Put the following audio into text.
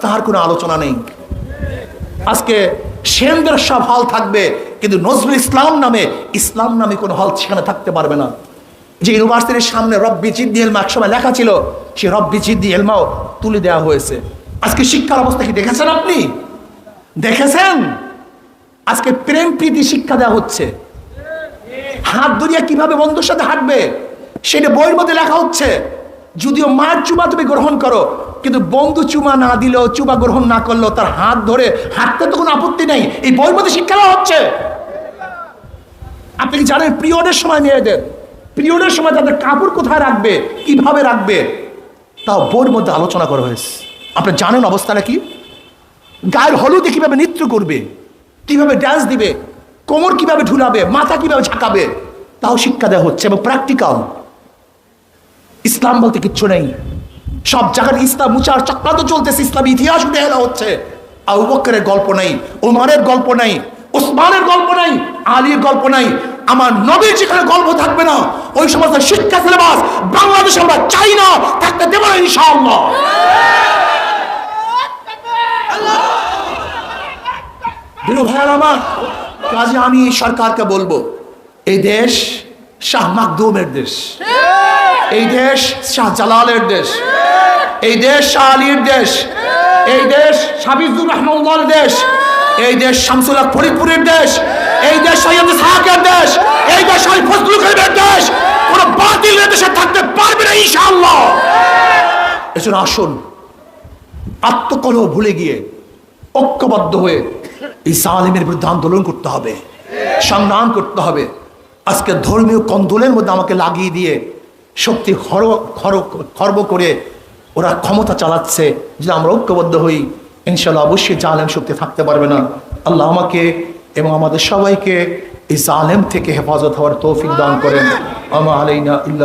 তার কোনো আলোচনা নেই। আজকে সেনদের সব হল থাকবে, কিন্তু নজরুল ইসলাম নামে কোনো হল সেখানে থাকতে পারবে না। যে ইউনিভার্সিটির সামনে রব্বি জিদ্দি এলমা একসময় লেখা ছিল, সে রব্বি জিদ্দি এলমাও তুলে দেওয়া হয়েছে। আজকে শিক্ষার অবস্থা কি দেখেছেন? আপনি দেখেছেন? আজকে প্রেম প্রীতি শিক্ষা দেওয়া হচ্ছে। হাত ধরিয়া কিভাবে বন্ধুর সাথে হাঁটবে সেটা বইয়ের মধ্যে লেখা হচ্ছে। যদিও মার চুমা তুমি গ্রহণ করো, কিন্তু বন্ধু চুমা না দিলেও, চুমা গ্রহণ না করলেও তার হাত ধরে হাঁটতে তো কোনো আপত্তি নেই। এই বইয়ের মধ্যে শিক্ষা দেওয়া হচ্ছে। আপনি কি জানেন পিরিয়ডের সময় মেয়েদের পিরিয়ডের সময় তাদের কাপড় কোথায় রাখবে, কিভাবে রাখবে, তাও বইয়ের মধ্যে আলোচনা করা হয়েছে। আপনি জানেন অবস্থাটা কি? গায়ের হলুদে কিভাবে নৃত্য করবে, কিভাবে ডান্স দিবে, কোমর কিভাবে ঢুলাবে, মাথা কিভাবে ঝাঁকাবে, তাও শিক্ষা দেওয়া হচ্ছে এবং প্র্যাকটিক্যাল। ইসলাম বলতে কিচ্ছু নেই। সব জায়গায় ইসলাম মুচার চক্রান্ত চলতেছে, ইসলামী ইতিহাস উঠে এলা হচ্ছে। আবু বকরের গল্প নাই, ওমরের গল্প নাই, ওসমানের গল্প নাই, আলীর গল্প নাই। আমার নবীর যেখানে গল্প থাকবে না, ওই সমস্ত শিক্ষা সিলেবাস বাংলাদেশে আমরা চাই না, থাকতে দেব না ইনশাআল্লাহ। ভাইয়ার আমার কাজে আমি সরকারকে বলবো, এই দেশ শাহ মাকদুমের দেশ, এই দেশ শাহ জালালের দেশ, এই দেশ শাহ আলীর দেশ, এই দেশ সাবিজুর রহমানুল্লাহর দেশ, এই দেশ শামসুল হক ফরিদপুরের দেশ, এই দেশ সৈয়দ ইসহাকের দেশ, এই দেশ শহীদ ফজলুল করিমের দেশ। কোন বাতিল দেশে থাকতে পারবে না ইনশাআল্লাহ। এজন্য আসুন আত্মকলহ ভুলে গিয়ে ঐক্যবদ্ধ হয়ে এই জালিমের বিরুদ্ধে আন্দোলন করতে হবে, সংগ্রাম করতে হবে। আজকে ধর্মীয় কন্দলের মধ্যে আমাকে লাগিয়ে দিয়ে শক্তি খর্ব করে ওরা ক্ষমতা চালাচ্ছে। যদি আমরা ঐক্যবদ্ধ হই, ইনশাআল্লাহ অবশ্যই জালেম শক্তি থাকতে পারবে না। আল্লাহ আমাকে এবং আমাদের সবাইকে এই জালেম থেকে হেফাজত হওয়ার তৌফিক দান করেন। আমা আলাইনা ইল্লা